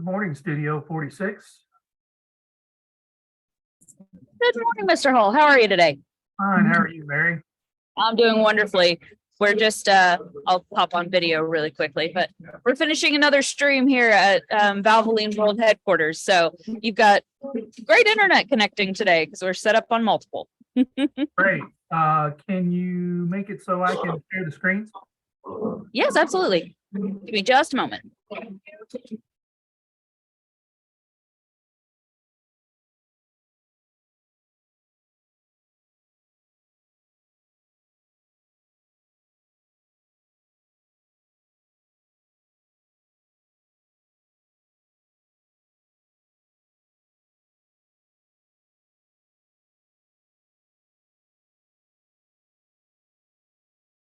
Good morning, Studio 46. Good morning, Mr. Hull. How are you today? Fine, how are you, Mary? I'm doing wonderfully. We're just, I'll pop on video really quickly, but we're finishing another stream here at Valvoline World Headquarters. So you've got great internet connecting today because we're set up on multiple. Great. Can you make it so I can share the screens? Yes, absolutely. Give me just a moment.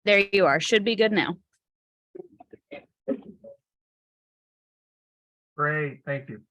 There you are. Should be good now. Great, thank you.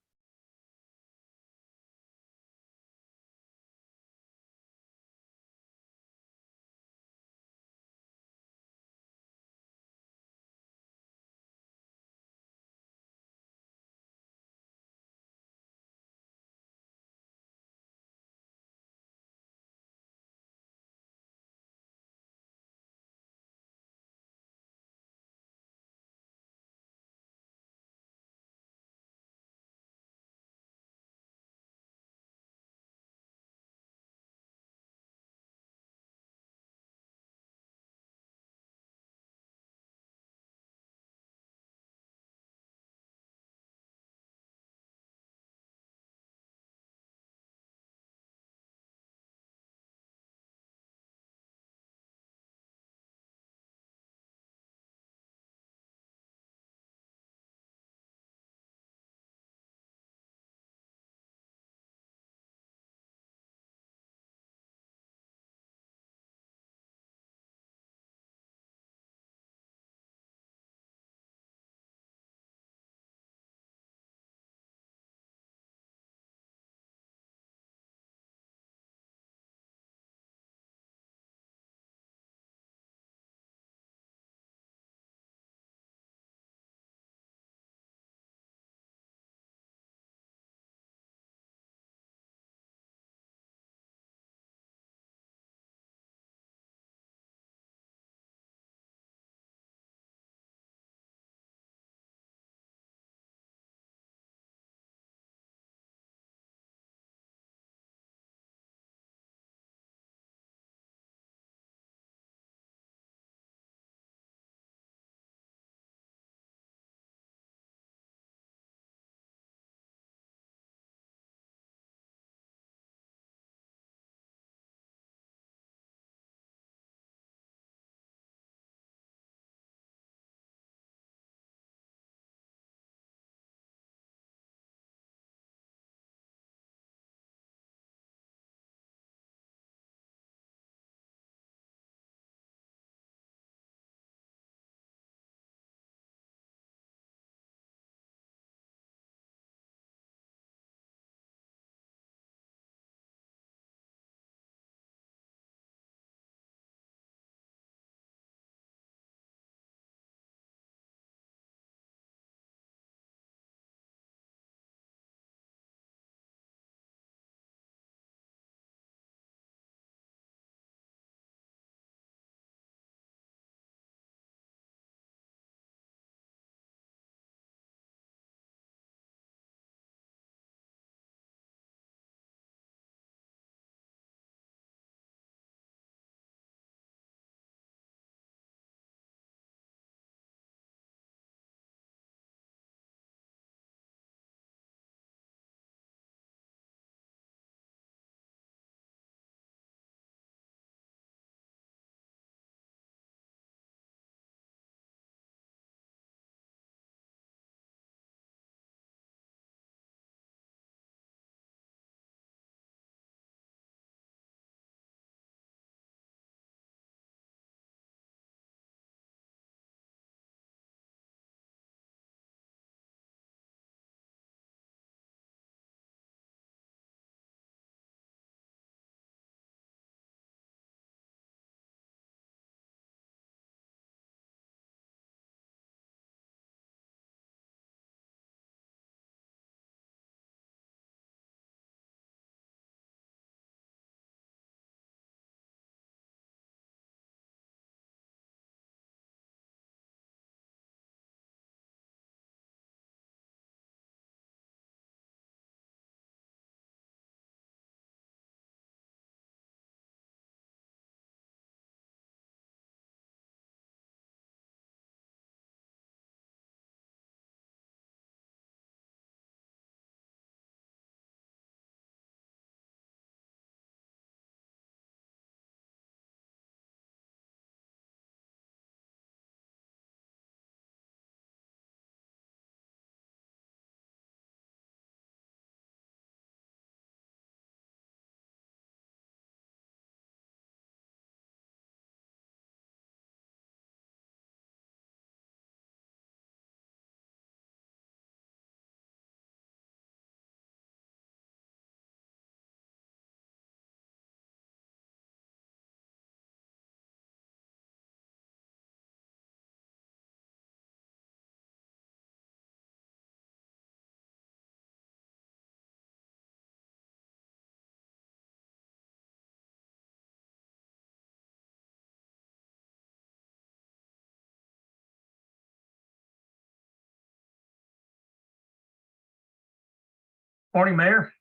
Morning, Mayor.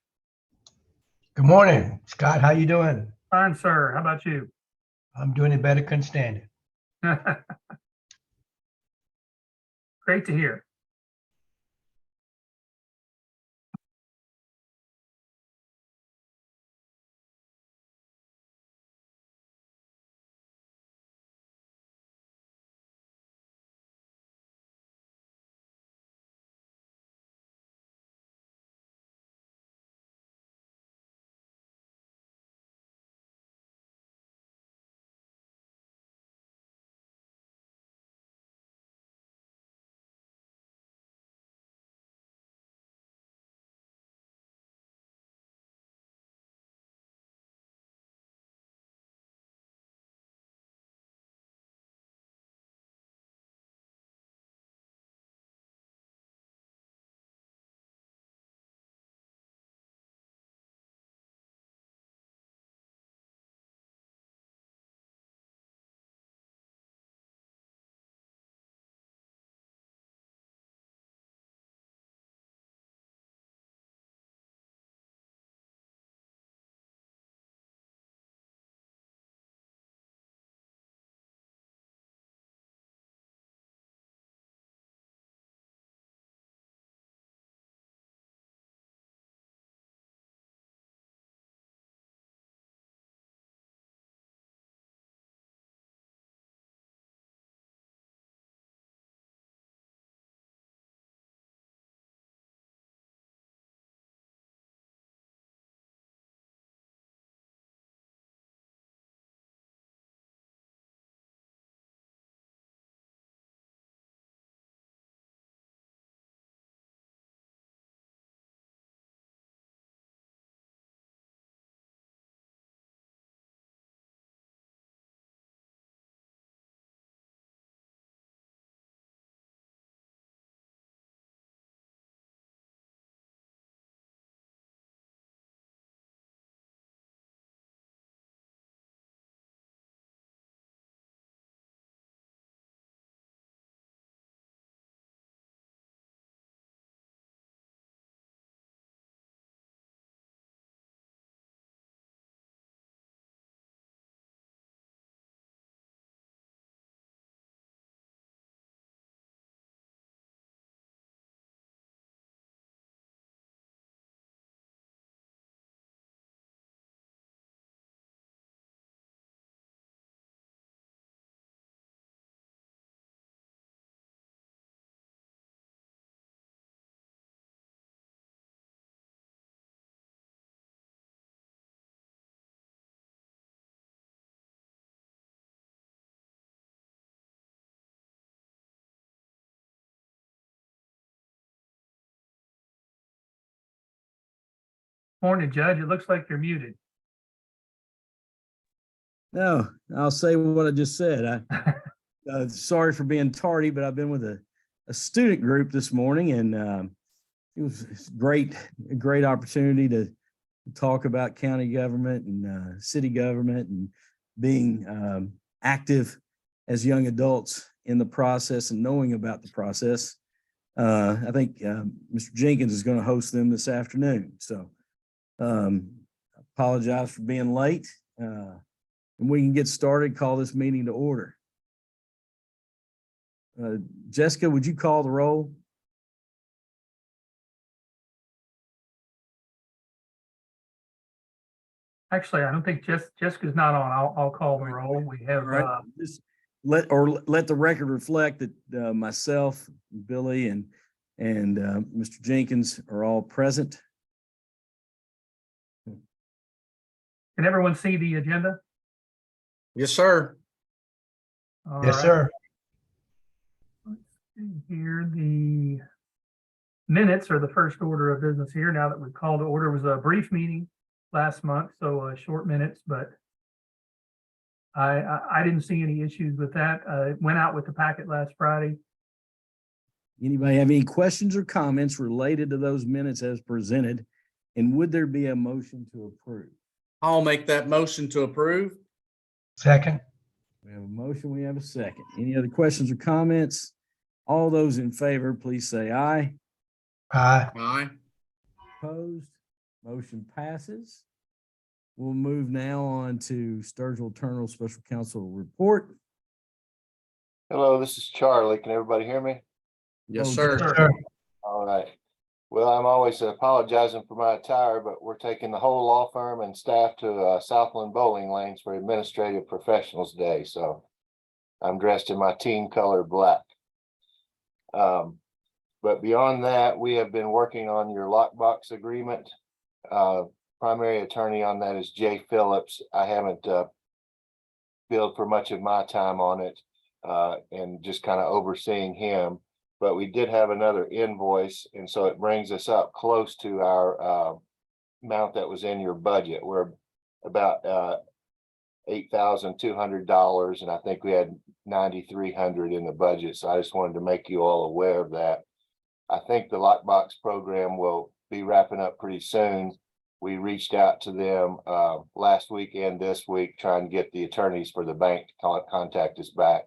Good morning, Scott. How you doing? Fine, sir. How about you? I'm doing it better. Couldn't stand it. Great to hear. Morning, Judge. It looks like you're muted. No, I'll say what I just said. Sorry for being tardy, but I've been with a student group this morning, and it was a great opportunity to talk about county government and city government and being active as young adults in the process and knowing about the process. I think Mr. Jenkins is going to host them this afternoon. So apologize for being late. And we can get started, call this meeting to order. Jessica, would you call the roll? Actually, I don't think Jessica's not on. I'll call the roll. We have, All right. Just let the record reflect that myself, Billy, and Mr. Jenkins are all present. can everyone see the agenda? Yes, sir. All Yes, right. sir. Let's see here, the minutes are the first order of business here. Now that we've called to order, it was a brief meeting last month, so short minutes, but I didn't see any issues with that. It went out with the packet last Friday. Anybody have any questions or comments related to those minutes as presented? And would there be a motion to approve? I'll make that motion to approve. Second. We have a motion, we have a second. Any other questions or comments? All those in favor, please say aye. Aye. Aye. opposed? Motion passes. We'll move now on to Sturgill Turner Special Counsel report. Hello, this is Charlie. Can everybody hear me? Yes, Oh, sir. Sure. All right. Well, I'm always apologizing for my attire, but we're taking the whole law firm and staff to Southland Bowling Lanes for Administrative Professionals Day. So I'm dressed in my team color black. But beyond that, we have been working on your lockbox agreement. Primary attorney on that is Jay Phillips. I haven't billed for much of my time on it and just kind of overseeing him. But we did have another invoice, and so it brings us up close to our amount that was in your budget. We're about $8,200, and I think we had $9,300 in the budget. So I just wanted to make you all aware of that. I think the lockbox program will be wrapping up pretty soon. We reached out to them last week and this week, trying to get the attorneys for the bank to contact us back.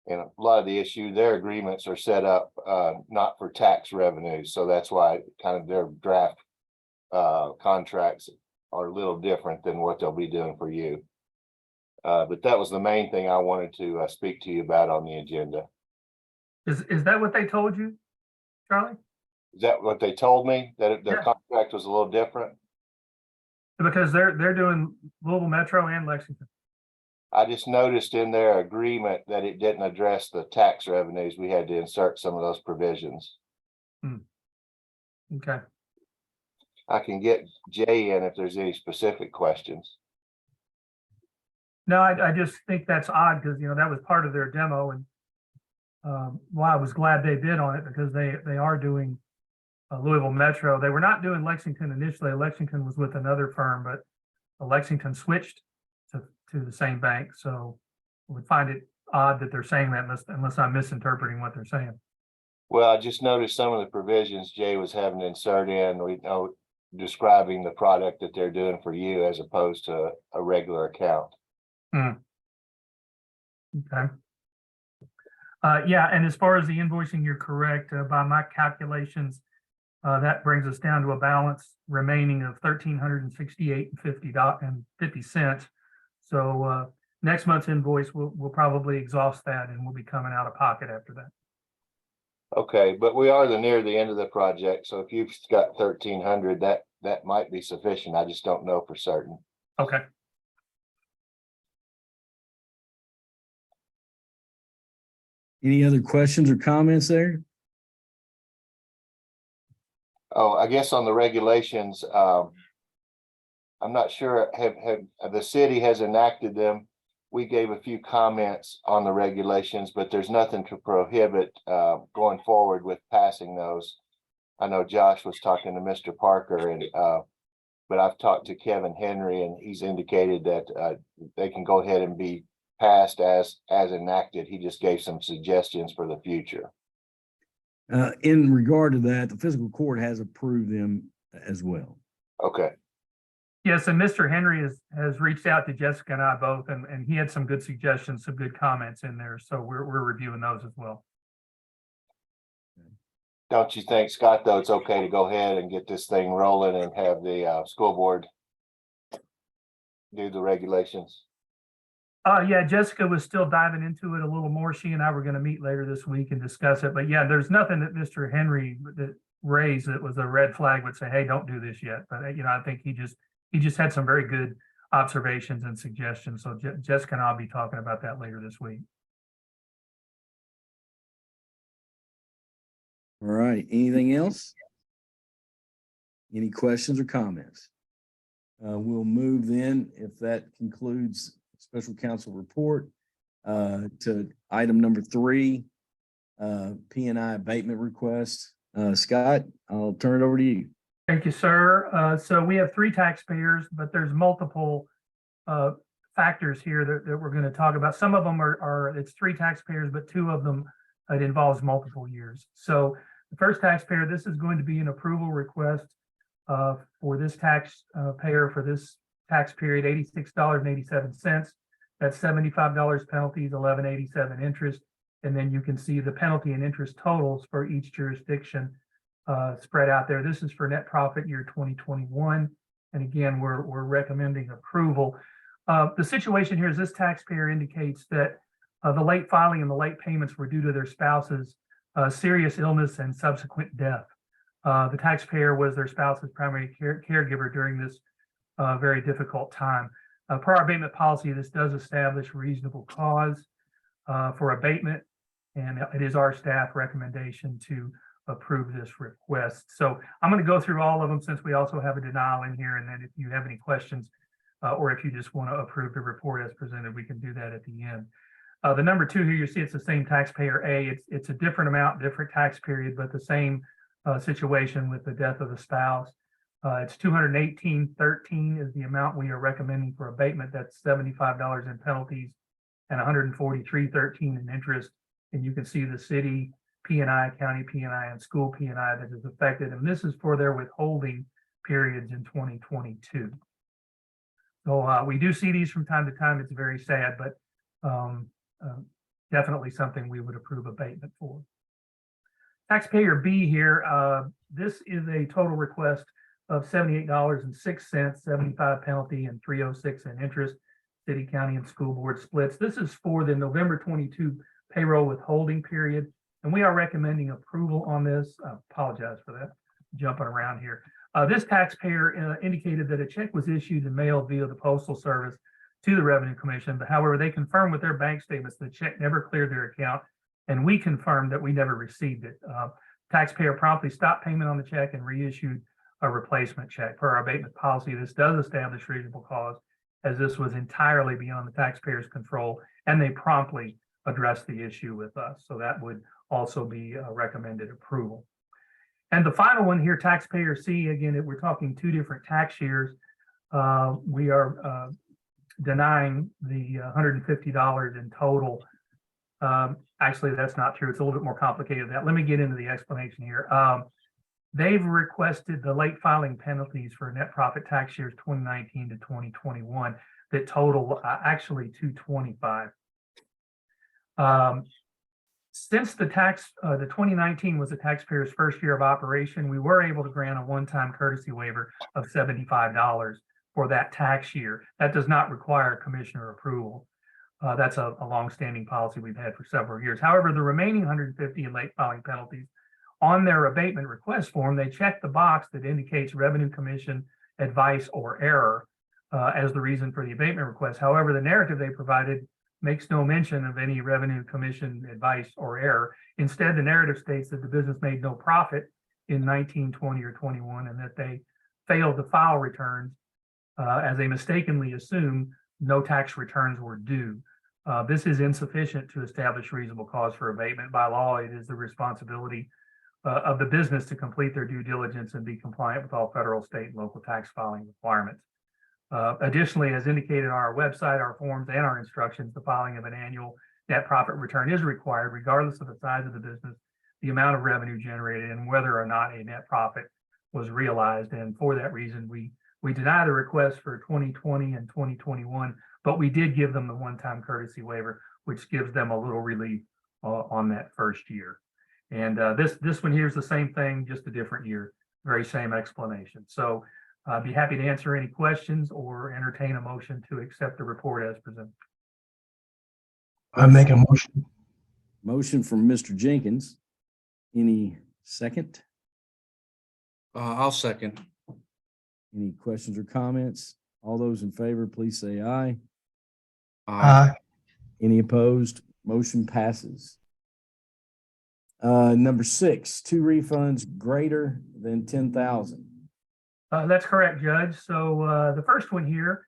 And a lot of the issue, their agreements are set up not for tax revenues. So that's why kind of their draft contracts are a little different than what they'll be doing for you. But that was the main thing I wanted to speak to you about on the agenda. Is that what they told you, Charlie? Is that what they told me? That their Yeah. contract was a little different? Because they're doing Louisville Metro and Lexington. I just noticed in their agreement that it didn't address the tax revenues. We had to insert some of those provisions. Okay. I can get Jay in if there's any specific questions. No, I just think that's odd because, that was part of their demo and well, I was glad they bid on it because they are doing Louisville Metro. They were not doing Lexington initially. Lexington was with another firm, but Lexington switched to the same bank. So I would find it odd that they're saying that unless I'm misinterpreting what they're saying. Well, I just noticed some of the provisions Jay was having to insert in, we know, describing the product that they're doing for you as opposed to a regular account. Okay. Yeah, and as far as the invoicing, you're correct. By my calculations, that brings us down to a balance remaining of $1,368.50. So next month's invoice will probably exhaust that, and we'll be coming out of pocket after that. Okay, but we are near the end of the project. So if you've got 1,300, that might be sufficient. I just don't know for certain. Okay. Any other questions or comments there? Oh, I guess on the regulations, I'm not sure, have the city has enacted them. We gave a few comments on the regulations, but there's nothing to prohibit going forward with passing those. I know Josh was talking to Mr. Parker and but I've talked to Kevin Henry and he's indicated that they can go ahead and be passed as enacted. He just gave some suggestions for the future. In regard to that, the fiscal court has approved them as well. Okay. Yes, and Mr. Henry has reached out to Jessica and I both, and he had some good suggestions, some good comments in there. So we're reviewing those as well. Don't you think, Scott, though, it's okay to go ahead and get this thing rolling and have the school board do the regulations? Yeah, Jessica was still diving into it a little more. She and I were going to meet later this week and discuss it. But yeah, there's nothing that Mr. Henry that raised that was a red flag would say, hey, don't do this yet. But I think he just had some very good observations and suggestions. So Jessica and I'll be talking about that later this week. All right, anything else? Any questions or comments? We'll move then, if that concludes special counsel report, to item number 3, P&I abatement request. Scott, I'll turn it over to you. Thank you, sir. So we have 3 taxpayers, but there's multiple factors here that we're going to talk about. Some of them it's 3 taxpayers, but 2 of them, it involves multiple years. So the first taxpayer, this is going to be an approval request for this taxpayer for this tax period, $86.87. That's $75 penalties, $11.87 interest. And then you can see the penalty and interest totals for each jurisdiction. spread out there. This is for net profit year 2021. And again, we're recommending approval. The situation here is this taxpayer indicates that the late filing and the late payments were due to their spouse's serious illness and subsequent death. The taxpayer was their spouse's primary caregiver during this very difficult time. Per our abatement policy, this does establish reasonable cause for abatement, and it is our staff recommendation to approve this request. So I'm going to go through all of them since we also have a denial in here, and then if you have any questions or if you just want to approve the report as presented, we can do that at the end. The number 2 here, you see it's the same taxpayer A. It's a different amount, different tax period, but the same situation with the death of the spouse. It's $218.13 is the amount we are recommending for abatement. That's $75 in penalties and $143.13 in interest. And you can see the city P&I, county P&I, and school P&I that is affected. And this is for their withholding periods in 2022. So we do see these from time to time. It's very sad, but definitely something we would approve abatement for. Taxpayer B here, this is a total request of $78.06, 75 penalty and $306 in interest, city, county, and school board splits. This is for the November 22 payroll withholding period, and we are recommending approval on this. I apologize for that, jumping around here. This taxpayer indicated that a check was issued and mailed via the Postal Service to the Revenue Commission, but however, they confirmed with their bank statements the check never cleared their account, and we confirmed that we never received it. Taxpayer promptly stopped payment on the check and reissued a replacement check. Per our abatement policy, this does establish reasonable cause, as this was entirely beyond the taxpayer's control, and they promptly addressed the issue with us. So that would also be recommended approval. And the final one here, taxpayer C, again, we're talking 2 different tax years. We are denying the $150 in total. Actually, that's not true. It's a little bit more complicated than that. Let me get into the explanation here. They've requested the late filing penalties for net profit tax years 2019 to 2021 that total actually $225. Since the 2019 was the taxpayer's first year of operation, we were able to grant a one-time courtesy waiver of $75 for that tax year. That does not require commissioner approval. That's a longstanding policy we've had for several years. However, the remaining 150 in late filing penalties, on their abatement request form, they check the box that indicates Revenue Commission advice or error as the reason for the abatement request. However, the narrative they provided makes no mention of any Revenue Commission advice or error. Instead, the narrative states that the business made no profit in 19, 20, or 21, and that they failed to file returns as they mistakenly assumed no tax returns were due. This is insufficient to establish reasonable cause for abatement. By law, it is the responsibility of the business to complete their due diligence and be compliant with all federal, state, and local tax filing requirements. Additionally, as indicated on our website, our forms, and our instructions, the filing of an annual net profit return is required regardless of the size of the business, the amount of revenue generated, and whether or not a net profit was realized. And for that reason, we deny the request for 2020 and 2021, but we did give them the one-time courtesy waiver, which gives them a little relief on that first year. And this one here is the same thing, just a different year, very same explanation. So I'd be happy to answer any questions or entertain a motion to accept the report as presented. I make a motion. Motion from Mr. Jenkins. Any second? I'll second. Any questions or comments? All those in favor, please say aye. Aye. Any opposed? Motion passes. Number 6, 2 refunds greater than 10,000. That's correct, Judge. So the first one here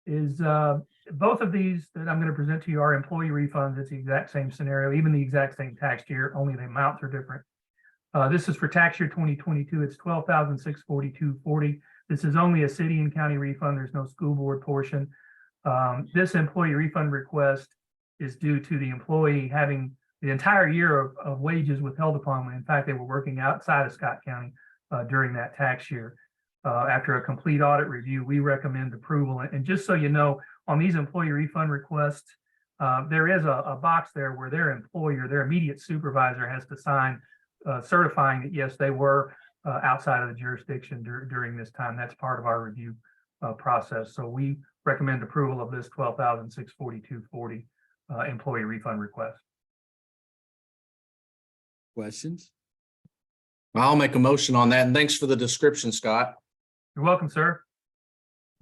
is both of these that I'm going to present to you are employee refunds. It's the exact same scenario, even the exact same tax year, only the amounts are different. This is for tax year 2022. It's $12,642.40. This is only a city and county refund. There's no school board portion. This employee refund request is due to the employee having the entire year of wages withheld upon them. In fact, they were working outside of Scott County during that tax year. After a complete audit review, we recommend approval. And just so you know, on these employee refund requests, there is a box there where their employer, their immediate supervisor, has to sign certifying that yes, they were outside of the jurisdiction during this time. That's part of our review process. So we recommend approval of this $12,642.40 employee refund request. Questions? I'll make a motion on that. And thanks for the description, Scott. You're welcome, sir.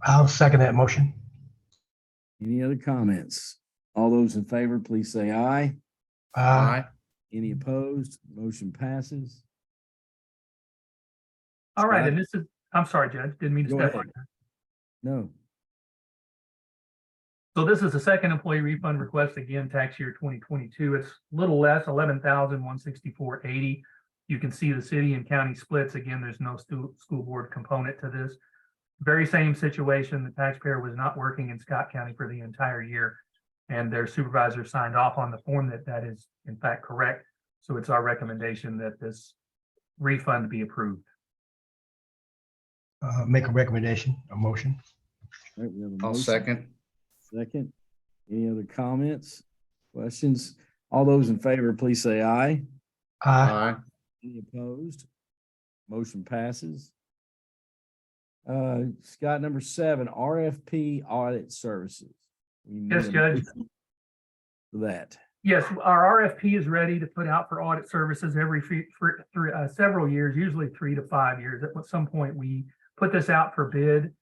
I'll second that motion. Any other comments? All those in favor, please say aye. Aye. Any opposed? Motion passes. All right, Scott? and this is, I'm sorry, Judge, didn't mean to Go step ahead. on you. No. So this is the second employee refund request, again, tax year 2022. It's a little less, $11,164.80. You can see the city and county splits. Again, there's no school board component to this. Very same situation. The taxpayer was not working in Scott County for the entire year, and their supervisor signed off on the form that is in fact correct. So it's our recommendation that this refund be approved. Make a recommendation, a motion. All right, we have a I'll motion. second. Second. Any other comments, questions? All those in favor, please say aye. Aye. Aye. Any opposed? Motion passes. Scott, number 7, RFP audit services. We need Yes, a Judge. motion for that. Yes, our RFP is ready to put out for audit services for several years, usually 3 to 5 years. At some point, we put this out for bid.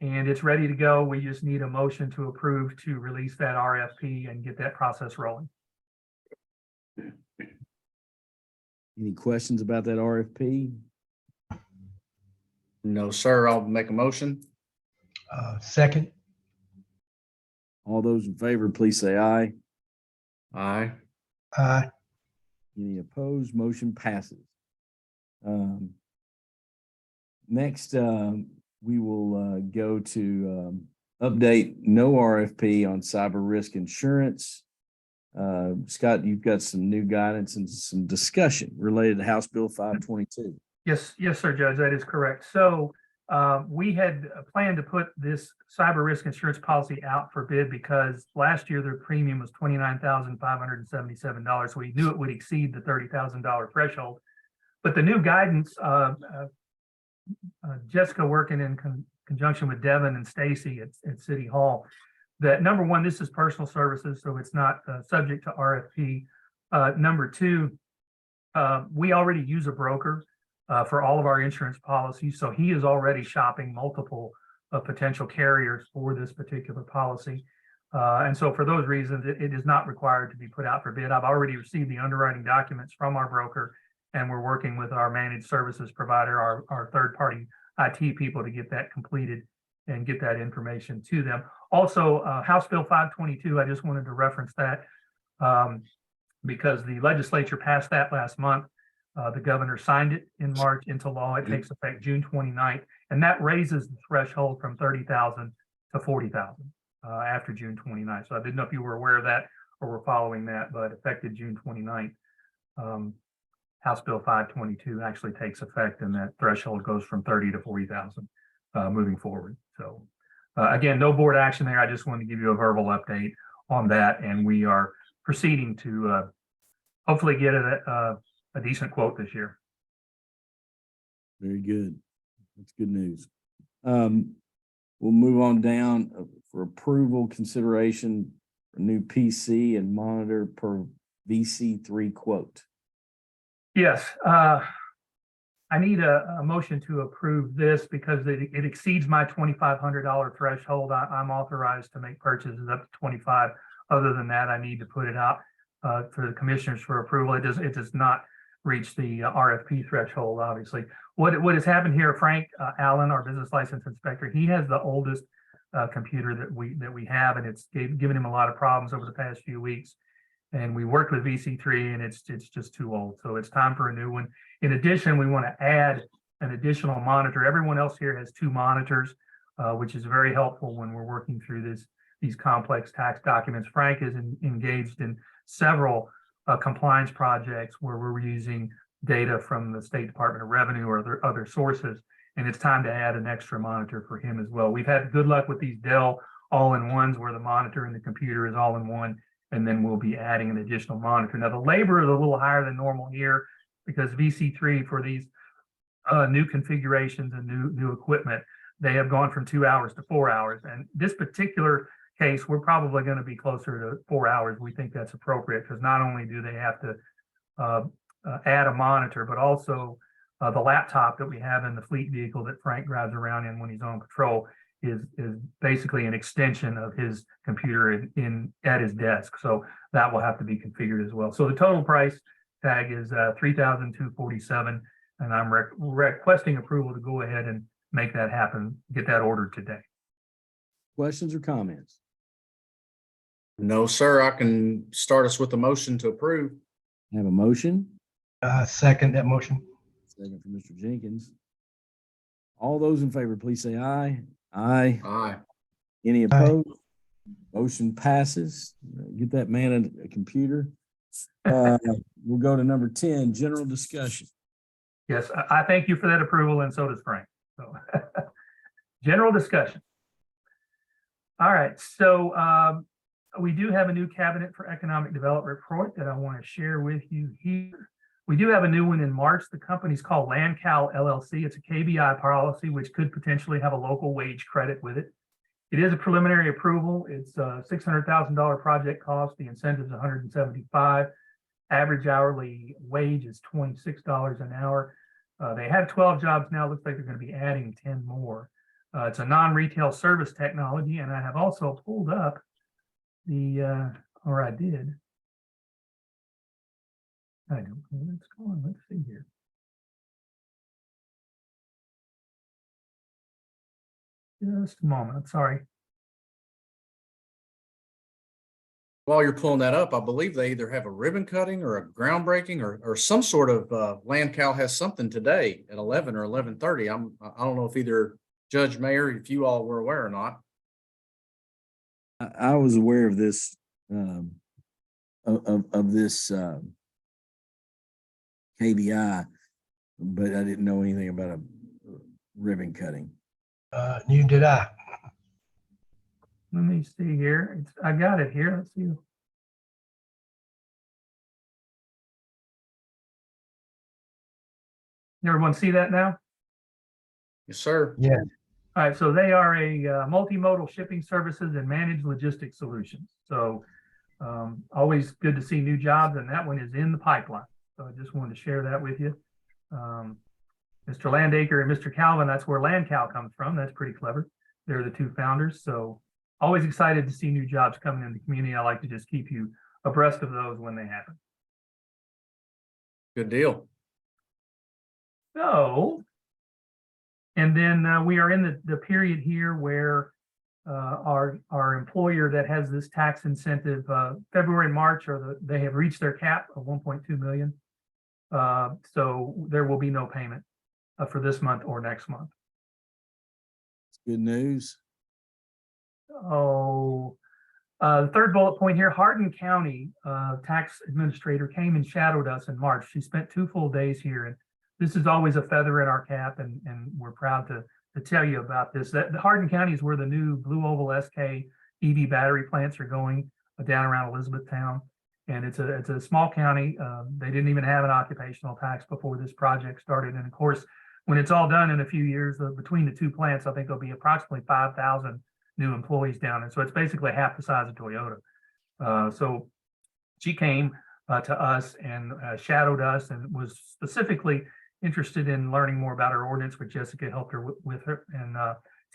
And it's ready to go. We just need a motion to approve to release that RFP and get that process rolling. Any questions about that RFP? No, sir. I'll make a motion. Second. All those in favor, please say aye. Aye. Aye. Any opposed? Motion passes. Next, we will go to update no RFP on cyber risk insurance. Scott, you've got some new guidance and some discussion related to House Bill 522. Yes, sir, Judge, that is correct. So we had planned to put this cyber risk insurance policy out for bid because last year their premium was $29,577. So we knew it would exceed the $30,000 threshold. But the new guidance, Jessica working in conjunction with Devin and Stacy at City Hall, that number one, this is personal services, so it's not subject to RFP. Number two, we already use a broker for all of our insurance policies, so he is already shopping multiple potential carriers for this particular policy. And so for those reasons, it is not required to be put out for bid. I've already received the underwriting documents from our broker, and we're working with our managed services provider, our third-party IT people to get that completed and get that information to them. Also, House Bill 522, I just wanted to reference that because the legislature passed that last month. The governor signed it in March into law. It takes effect June 29th, and that raises the threshold from 30,000 to 40,000 after June 29th. So I didn't know if you were aware of that or were following that, but effective June 29th. House Bill 522 actually takes effect, and that threshold goes from 30 to 40,000 moving forward. So again, no board action there. I just wanted to give you a verbal update on that, and we are proceeding to hopefully get a decent quote this year. Very good. That's good news. We'll move on down for approval consideration for new PC and monitor per VC3 quote. Yes, I need a motion to approve this because it exceeds my $2,500 threshold. I'm authorized to make purchases up to 25. Other than that, I need to put it out for the commissioners for approval. It does not reach the RFP threshold, obviously. What has happened here, Frank Allen, our business license inspector, he has the oldest computer that we have, and it's given him a lot of problems over the past few weeks. And we worked with VC3, and it's just too old. So it's time for a new one. In addition, we want to add an additional monitor. Everyone else here has 2 monitors, which is very helpful when we're working through these complex tax documents. Frank is engaged in several compliance projects where we're using data from the State Department of Revenue or other sources, and it's time to add an extra monitor for him as well. We've had good luck with these Dell all-in-ones where the monitor and the computer is all in one, and then we'll be adding an additional monitor. Now, the labor is a little higher than normal here. because VC3 for these new configurations and new equipment, they have gone from 2 hours to 4 hours. And this particular case, we're probably going to be closer to 4 hours. We think that's appropriate because not only do they have to add a monitor, but also the laptop that we have in the fleet vehicle that Frank drives around in when he's on patrol is basically an extension of his computer at his desk. So that will have to be configured as well. So the total price tag is $3,247, and I'm requesting approval to go ahead and make that happen, get that ordered today. Questions or comments? No, sir. I can start us with a motion to approve. I have a motion, Second that motion. second from Mr. Jenkins. All those in favor, please say aye. Aye. Aye. Any opposed? Motion passes. Get that man a computer. We'll go to number 10, general discussion. Yes, I thank you for that approval, and so does Frank. So, general discussion. All right, so we do have a new cabinet for economic development report that I want to share with you here. We do have a new one in March. The company's called LandCal LLC. It's a KBI policy, which could potentially have a local wage credit with it. It is a preliminary approval. It's a $600,000 project cost. The incentive is $175. Average hourly wage is $26 an hour. They have 12 jobs now. Looks like they're going to be adding 10 more. It's a non-retail service technology, and I have also pulled up or I did. I don't know what's going on. Let's see here. Just a moment. Sorry. While you're pulling that up, I believe they either have a ribbon cutting or a groundbreaking or some sort of LandCal has something today at 11 or 11:30. I don't know if either Judge Mayer, if you all were aware or not. I was aware of this, of this KBI, but I didn't know anything about a ribbon cutting. Neither did I. Let me see here. I got it here. Let's see. Everyone see that now? Yes, sir. Yeah. All right, so they are a multimodal shipping services and managed logistics solutions. So always good to see new jobs, and that one is in the pipeline. So I just wanted to share that with you. Mr. Landacre and Mr. Calvin, that's where LandCal comes from. That's pretty clever. They're the two founders. So always excited to see new jobs coming in the community. I like to just keep you abreast of those when they happen. Good deal. So, and then we are in the period here where our employer that has this tax incentive, February and March, they have reached their cap of 1.2 million. So there will be no payment for this month or next month. Good news. Oh, the third bullet point here, Hardin County tax administrator came and shadowed us in March. She spent 2 full days here, and this is always a feather in our cap, and we're proud to tell you about this. That the Hardin County is where the new Blue Oval SK EV battery plants are going down around Elizabethtown, and it's a small county. They didn't even have an occupational tax before this project started, and of course, when it's all done in a few years, between the two plants, I think there'll be approximately 5,000 new employees down there. So it's basically half the size of Toyota. So she came to us and shadowed us and was specifically interested in learning more about her ordinance, which Jessica helped her with her. And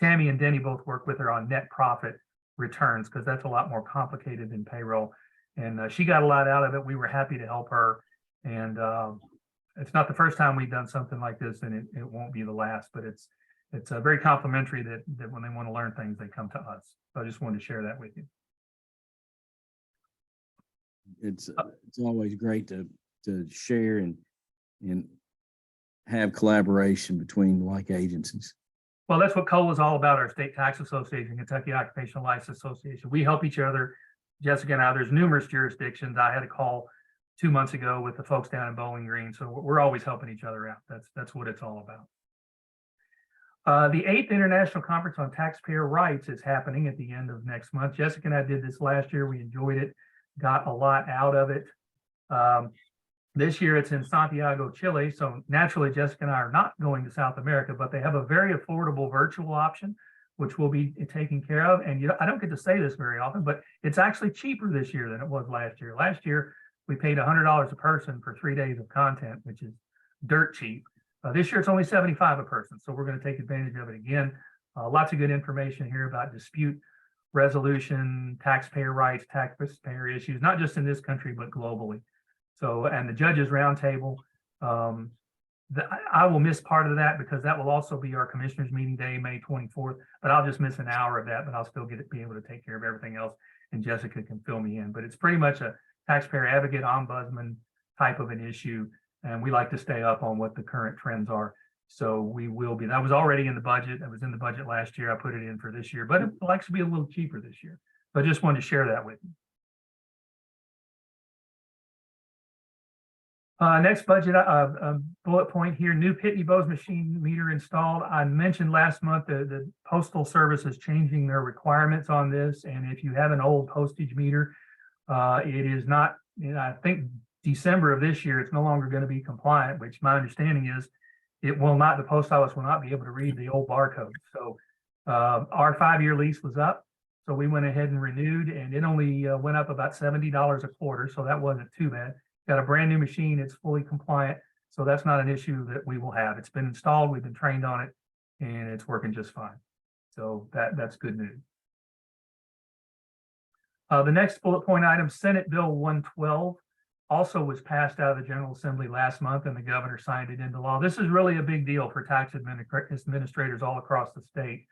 Tammy and Denny both work with her on net profit returns, because that's a lot more complicated than payroll. And she got a lot out of it. We were happy to help her. And it's not the first time we've done something like this, and it won't be the last, but it's very complimentary that when they want to learn things, they come to us. So I just wanted to share that with you. It's always great to share and have collaboration between like agencies. Well, that's what COLA is all about, our state tax association, Kentucky Occupational License Association. We help each other. Jessica and I, there's numerous jurisdictions. I had a call 2 months ago with the folks down in Bowling Green. So we're always helping each other out. That's what it's all about. The 8th International Conference on Taxpayer Rights is happening at the end of next month. Jessica and I did this last year. We enjoyed it, got a lot out of it. This year it's in Santiago, Chile. So naturally, Jessica and I are not going to South America, but they have a very affordable virtual option, which we'll be taking care of. And I don't get to say this very often, but it's actually cheaper this year than it was last year. Last year, we paid $100 a person for 3 days of content, which is dirt cheap. This year it's only 75 a person. So we're going to take advantage of it again. Lots of good information here about dispute resolution, taxpayer rights, taxpayer issues, not just in this country, but globally. So, and the judges roundtable, I will miss part of that because that will also be our commissioners meeting day, May 24th, but I'll just miss an hour of that, but I'll still be able to take care of everything else and Jessica can fill me in. But it's pretty much a taxpayer advocate ombudsman type of an issue. And we like to stay up on what the current trends are. So we will be, that was already in the budget. That was in the budget last year. I put it in for this year, but it will actually be a little cheaper this year. So I just wanted to share that with you. Next budget bullet point here, new Pitney Bowes machine meter installed. I mentioned last month the Postal Service is changing their requirements on this. And if you have an old postage meter, it is not, I think December of this year, it's no longer going to be compliant, which my understanding is it will not, the post office will not be able to read the old barcode. So our 5-year lease was up. So we went ahead and renewed and it only went up about $70 a quarter. So that wasn't too bad. Got a brand new machine. It's fully compliant. So that's not an issue that we will have. It's been installed. We've been trained on it and it's working just fine. So that's good news. The next bullet point item, Senate Bill 112, also was passed out of the General Assembly last month and the governor signed it into law. This is really a big deal for tax administrators all across the state.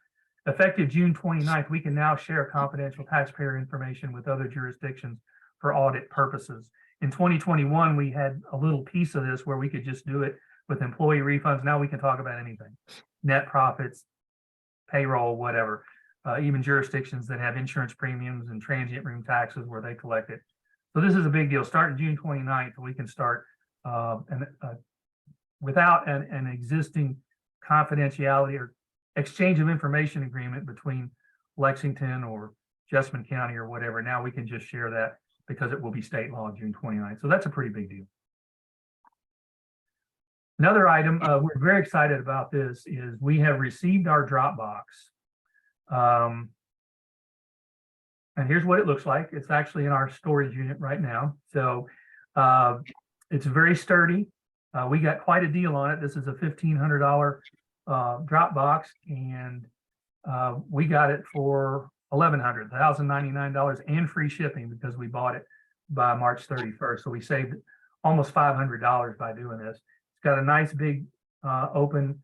Effective June 29th, we can now share confidential taxpayer information with other jurisdictions for audit purposes. In 2021, we had a little piece of this where we could just do it with employee refunds. Now we can talk about anything, net profits, payroll, whatever, even jurisdictions that have insurance premiums and transient room taxes where they collect it. So this is a big deal. Starting June 29th, we can start without an existing confidentiality or exchange of information agreement between Lexington or Jessamine County or whatever. Now we can just share that because it will be state law June 29th. So that's a pretty big deal. Another item, we're very excited about this, is we have received our Dropbox. And here's what it looks like. It's actually in our storage unit right now. So it's very sturdy. We got quite a deal on it. This is a $1,500 Dropbox, and we got it for $1,199 and free shipping because we bought it by March 31st. So we saved almost $500 by doing this. It's got a nice big open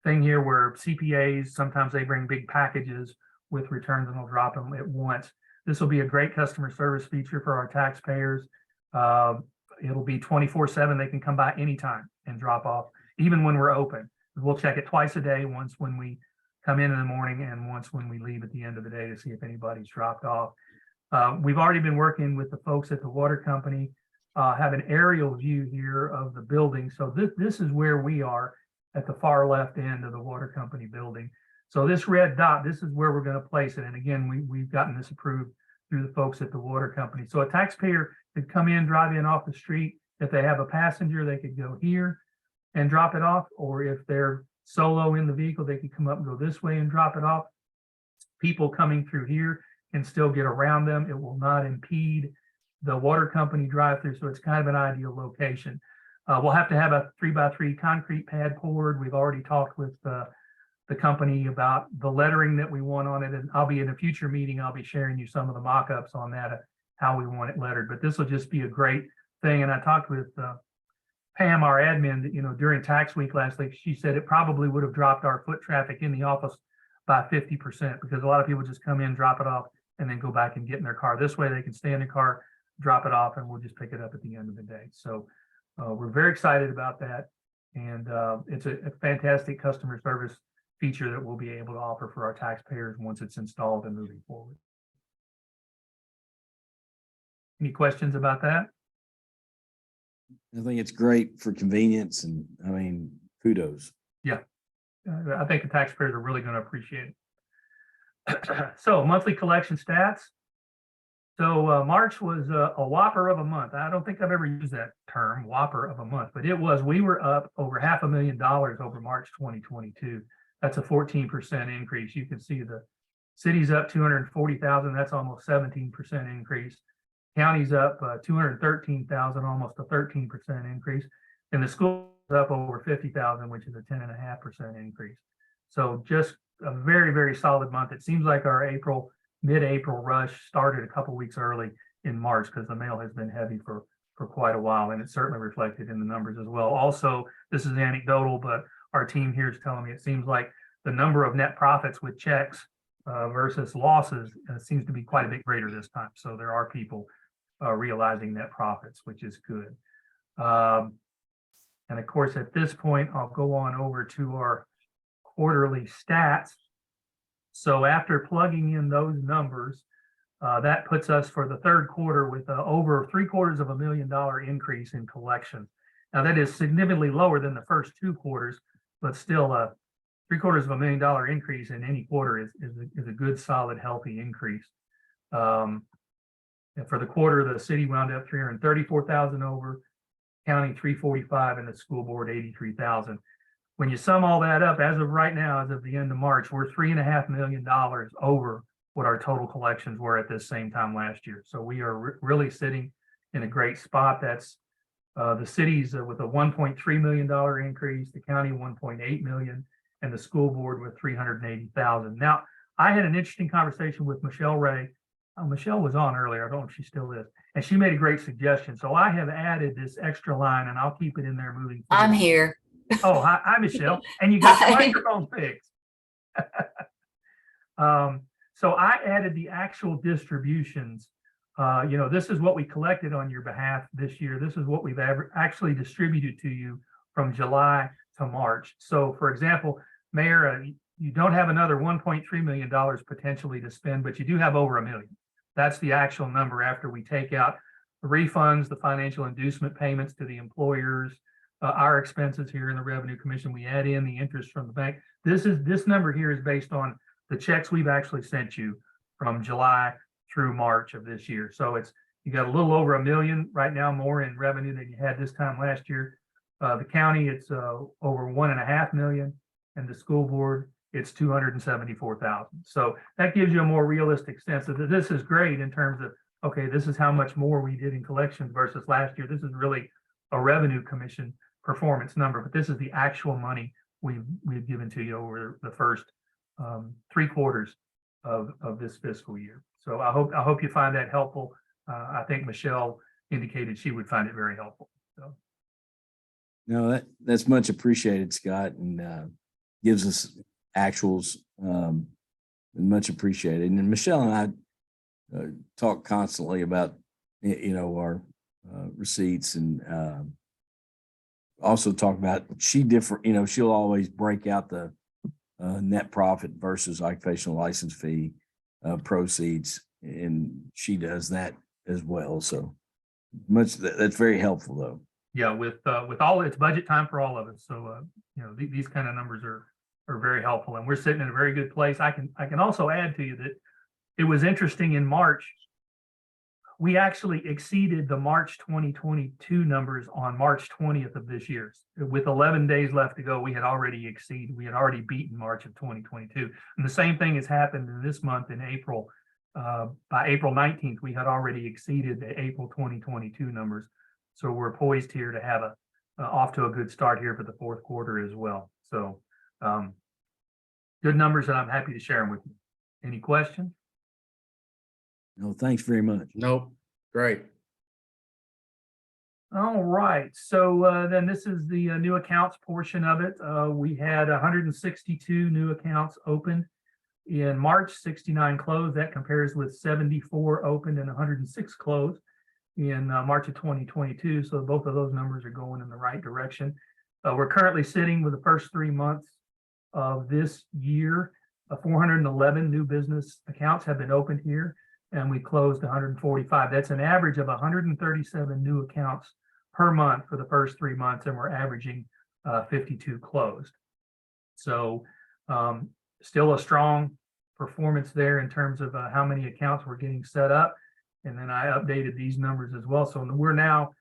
thing here where CPAs, sometimes they bring big packages with returns and they'll drop them at once. This will be a great customer service feature for our taxpayers. It'll be 24/7. They can come by anytime and drop off, even when we're open. We'll check it twice a day, once when we come in the morning and once when we leave at the end of the day to see if anybody's dropped off. We've already been working with the folks at the water company, have an aerial view here of the building. So this is where we are at the far left end of the water company building. So this red dot, this is where we're going to place it. And again, we've gotten this approved through the folks at the water company. So a taxpayer could come in, drive in off the street. If they have a passenger, they could go here and drop it off. Or if they're solo in the vehicle, they could come up and go this way and drop it off. People coming through here can still get around them. It will not impede the water company drive-through. So it's kind of an ideal location. We'll have to have a 3x3 concrete pad poured. We've already talked with the company about the lettering that we want on it. And I'll be in a future meeting, I'll be sharing you some of the mock-ups on that, how we want it lettered. But this will just be a great thing. And I talked with Pam, our admin, that, during tax week last week, she said it probably would have dropped our foot traffic in the office by 50% because a lot of people just come in, drop it off, and then go back and get in their car. This way they can stay in the car, drop it off, and we'll just pick it up at the end of the day. So we're very excited about that. And it's a fantastic customer service feature that we'll be able to offer for our taxpayers once it's installed and moving forward. Any questions about that? I think it's great for convenience and kudos. I think the taxpayers are really going to appreciate it. So monthly collection stats. So March was a whopper of a month. I don't think I've ever used that term, whopper of a month, but it was. We were up over $500,000 over March 2022. That's a 14% increase. You can see the city's up 240,000. That's almost 17% increase. County's up 213,000, almost a 13% increase, and the school's up over 50,000, which is a 10.5% increase. So just a very, very solid month. It seems like our mid-April rush started a couple weeks early in March because the mail has been heavy for quite a while, and it's certainly reflected in the numbers as well. Also, this is anecdotal, but our team here is telling me it seems like the number of net profits with checks versus losses seems to be quite a bit greater this time. So there are people realizing net profits, which is good. And of course, at this point, I'll go on over to our quarterly stats. So after plugging in those numbers, that puts us for the third quarter with over $750,000 increase in collections. Now that is significantly lower than the first two quarters, but still $750,000 increase in any quarter is a good, solid, healthy increase. And for the quarter, the city wound up 334,000 over, county 345, and the school board 83,000. When you sum all that up, as of right now, as of the end of March, we're $3.5 million over what our total collections were at this same time last year. So we are really sitting in a great spot. That's the city's with a $1.3 million increase, the county 1.8 million, and the school board with 380,000. Now, I had an interesting conversation with Michelle Ray. Michelle was on earlier. I don't know if she still is, and she made a great suggestion. So I have added this extra line, and I'll keep it in there moving forward. I'm here. Oh, hi, Michelle. And you got the Hi. microphone fixed. So I added the actual distributions. This is what we collected on your behalf this year. This is what we've actually distributed to you from July to March. So for example, Mayor, you don't have another $1.3 million potentially to spend, but you do have over $1 million. That's the actual number after we take out the refunds, the financial inducement payments to the employers, our expenses here in the Revenue Commission. We add in the interest from the bank. This number here is based on the checks we've actually sent you from July through March of this year. So you got a little over $1 million right now more in revenue than you had this time last year. The county, it's over $1.5 million, and the school board, it's 274,000. So that gives you a more realistic sense that this is great in terms of, okay, this is how much more we did in collections versus last year. This is really a Revenue Commission performance number, but this is the actual money we've given to you over the first 3 quarters of this fiscal year. So I hope you find that helpful. I think Michelle indicated she would find it very helpful. So. No, that's much appreciated, Scott, and gives us actuals, and much appreciated. And Michelle and I talk constantly about, our receipts, and also talk about she'll always break out the net profit versus occupational license fee proceeds, and she does that as well. So that's very helpful, though. Yeah, with all, it's budget time for all of us. So these kind of numbers are very helpful, and we're sitting in a very good place. I can also add to you that it was interesting in March. We actually exceeded the March 2022 numbers on March 20th of this year. With 11 days left to go, we had already beaten March of 2022. And the same thing has happened in this month in April. By April 19th, we had already exceeded the April 2022 numbers. So we're poised here to have off to a good start here for the fourth quarter as well. So good numbers, and I'm happy to share them with you. Any questions? No, thanks very much. Nope. Great. All right, so then this is the new accounts portion of it. We had 162 new accounts opened in March, 69 closed. That compares with 74 opened and 106 closed in March of 2022. So both of those numbers are going in the right direction. We're currently sitting with the first 3 months of this year. 411 new business accounts have been opened here, and we closed 145. That's an average of 137 new accounts per month for the first 3 months, and we're averaging 52 closed. So still a strong performance there in terms of how many accounts we're getting set up. And then I updated these numbers as well. So we're now,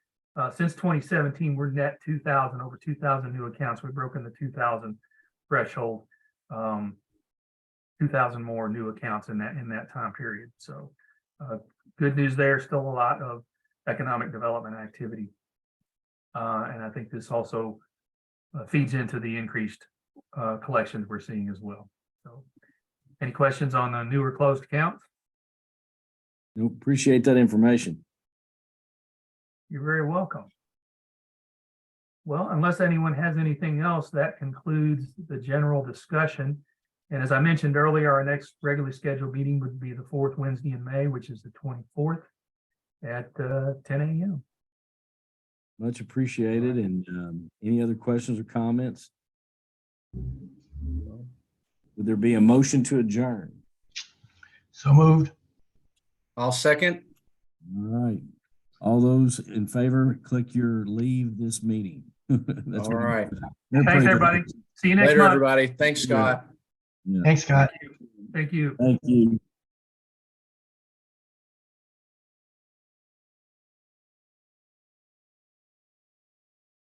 since 2017, we're net 2,000, over 2,000 new accounts. We've broken the 2,000 threshold. 2,000 more new accounts in that time period. So good news there, still a lot of economic development activity. And I think this also feeds into the increased collections we're seeing as well. So any questions on the newer closed accounts? No, appreciate that information. You're very welcome. Well, unless anyone has anything else, that concludes the general discussion. And as I mentioned earlier, our next regularly scheduled meeting would be the fourth Wednesday in May, which is the 24th at 10 a.m. Much appreciated. And any other questions or comments? Would there be a motion to adjourn? So moved. I'll second. All right. All those in favor, click your leave this meeting. That's All what- right. Thanks, everybody. See you next Later, month. everybody. Thanks, Scott. Yeah. Thanks, Scott. Thank you. Thank you.